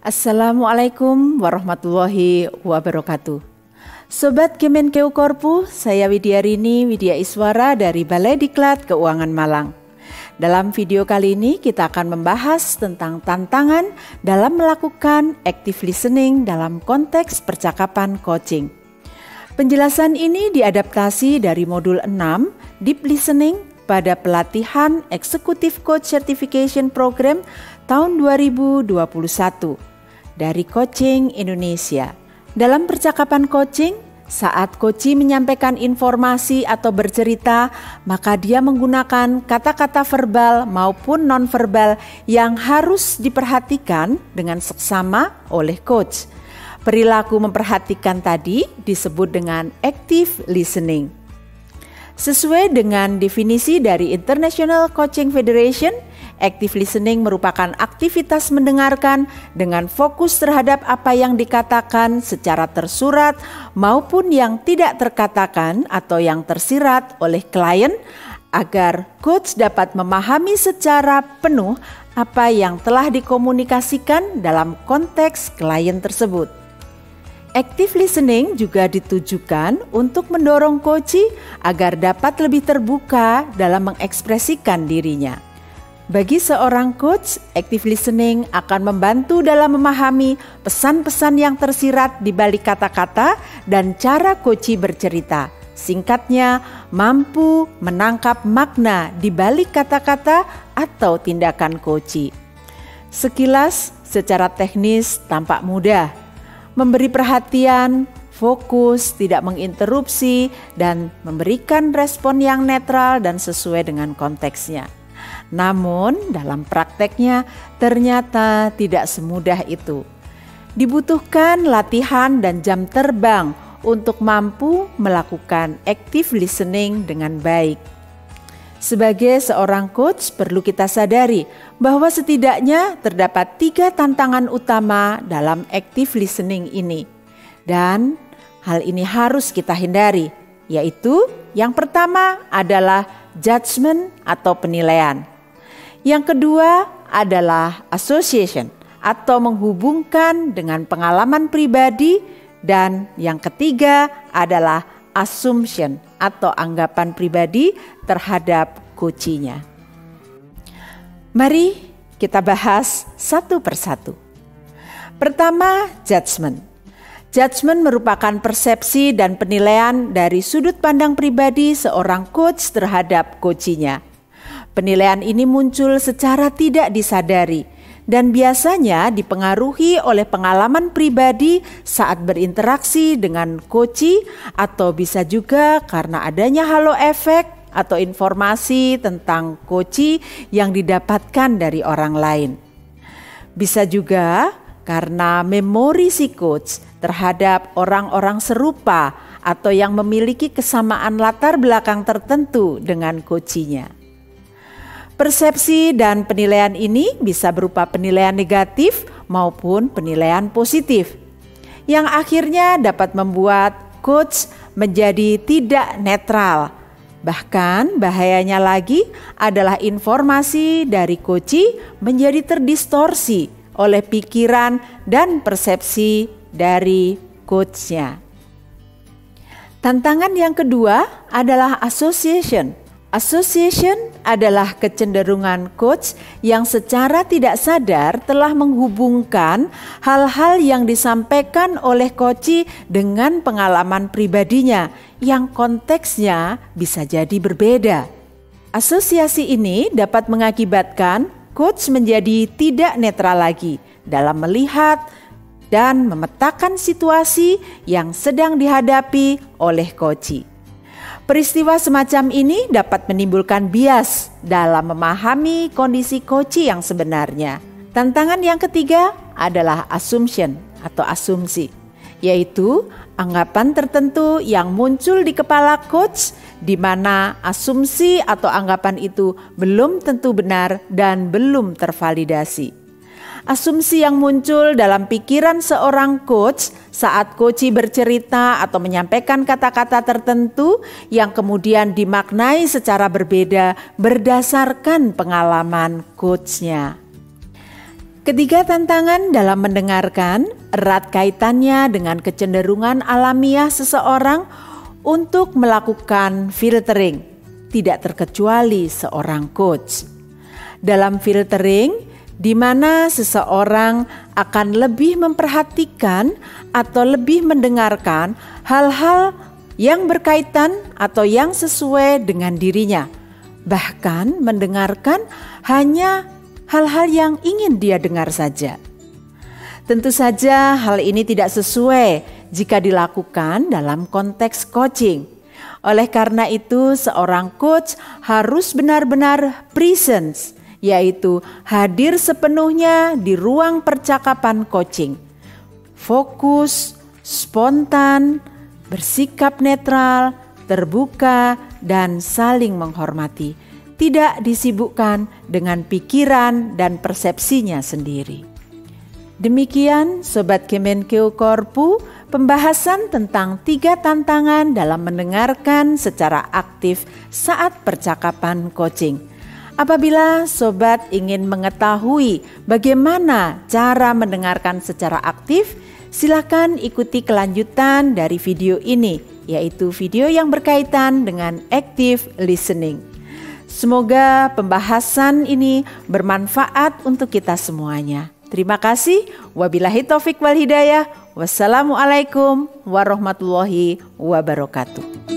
Assalamualaikum warahmatullahi wabarakatuh. Sobat Kemenkeu Korpu, saya Widyarini Widya Iswara dari Balai Diklat Keuangan Malang. Dalam video kali ini kita akan membahas tentang tantangan dalam melakukan active listening dalam konteks percakapan coaching. Penjelasan ini diadaptasi dari modul 6 Deep Listening pada pelatihan Executive Coach Certification Program tahun 2021 dari Coaching Indonesia. Dalam percakapan coaching, saat coach menyampaikan informasi atau bercerita, maka dia menggunakan kata-kata verbal maupun non-verbal yang harus diperhatikan dengan seksama oleh coach. Perilaku memperhatikan tadi disebut dengan active listening. Sesuai dengan definisi dari International Coaching Federation, active listening merupakan aktivitas mendengarkan dengan fokus terhadap apa yang dikatakan secara tersurat maupun yang tidak terkatakan atau yang tersirat oleh klien agar coach dapat memahami secara penuh apa yang telah dikomunikasikan dalam konteks klien tersebut. Active listening juga ditujukan untuk mendorong coach agar dapat lebih terbuka dalam mengekspresikan dirinya. Bagi seorang coach, active listening akan membantu dalam memahami pesan-pesan yang tersirat di balik kata-kata dan cara coach bercerita. Singkatnya, mampu menangkap makna di balik kata-kata atau tindakan coach. Sekilas, secara teknis tampak mudah. Memberi perhatian, fokus, tidak menginterupsi, dan memberikan respon yang netral dan sesuai dengan konteksnya. Namun dalam prakteknya ternyata tidak semudah itu. Dibutuhkan latihan dan jam terbang untuk mampu melakukan active listening dengan baik. Sebagai seorang coach perlu kita sadari bahwa setidaknya terdapat 3 tantangan utama dalam active listening ini. Dan hal ini harus kita hindari, yaitu yang pertama adalah judgment atau penilaian. Yang kedua adalah association atau menghubungkan dengan pengalaman pribadi, dan yang ketiga adalah assumption atau anggapan pribadi terhadap coach-nya. Mari kita bahas satu persatu. Pertama, judgment. Judgment merupakan persepsi dan penilaian dari sudut pandang pribadi seorang coach terhadap coach-nya. Penilaian ini muncul secara tidak disadari dan biasanya dipengaruhi oleh pengalaman pribadi saat berinteraksi dengan coach atau bisa juga karena adanya halo efek atau informasi tentang coach yang didapatkan dari orang lain. Bisa juga karena memori si coach terhadap orang-orang serupa atau yang memiliki kesamaan latar belakang tertentu dengan coach-nya. Persepsi dan penilaian ini bisa berupa penilaian negatif maupun penilaian positif, yang akhirnya dapat membuat coach menjadi tidak netral. Bahkan bahayanya lagi adalah informasi dari coach menjadi terdistorsi oleh pikiran dan persepsi dari coach-nya. Tantangan yang kedua adalah association. Association adalah kecenderungan coach yang secara tidak sadar telah menghubungkan hal-hal yang disampaikan oleh coach dengan pengalaman pribadinya yang konteksnya bisa jadi berbeda. Asosiasi ini dapat mengakibatkan coach menjadi tidak netral lagi dalam melihat dan memetakan situasi yang sedang dihadapi oleh coach. Peristiwa semacam ini dapat menimbulkan bias dalam memahami kondisi coach yang sebenarnya. Tantangan yang ketiga adalah assumption atau asumsi, yaitu anggapan tertentu yang muncul di kepala coach di mana asumsi atau anggapan itu belum tentu benar dan belum tervalidasi. Asumsi yang muncul dalam pikiran seorang coach saat coach bercerita atau menyampaikan kata-kata tertentu yang kemudian dimaknai secara berbeda berdasarkan pengalaman coachnya. Ketiga tantangan dalam mendengarkan erat kaitannya dengan kecenderungan alamiah seseorang untuk melakukan filtering, tidak terkecuali seorang coach. Dalam filtering, di mana seseorang akan lebih memperhatikan atau lebih mendengarkan hal-hal yang berkaitan atau yang sesuai dengan dirinya, bahkan mendengarkan hanya hal-hal yang ingin dia dengar saja. Tentu saja hal ini tidak sesuai jika dilakukan dalam konteks coaching. Oleh karena itu, seorang coach harus benar-benar presence, yaitu hadir sepenuhnya di ruang percakapan coaching. Fokus, spontan, bersikap netral, terbuka, dan saling menghormati. Tidak disibukkan dengan pikiran dan persepsinya sendiri. Demikian Sobat Kemenkeu Korpu, pembahasan tentang 3 tantangan dalam mendengarkan secara aktif saat percakapan coaching. Apabila Sobat ingin mengetahui bagaimana cara mendengarkan secara aktif, silakan ikuti kelanjutan dari video ini, yaitu video yang berkaitan dengan active listening. Semoga pembahasan ini bermanfaat untuk kita semuanya. Terima kasih. Wabillahi taufik wal hidayah. Wassalamualaikum warahmatullahi wabarakatuh.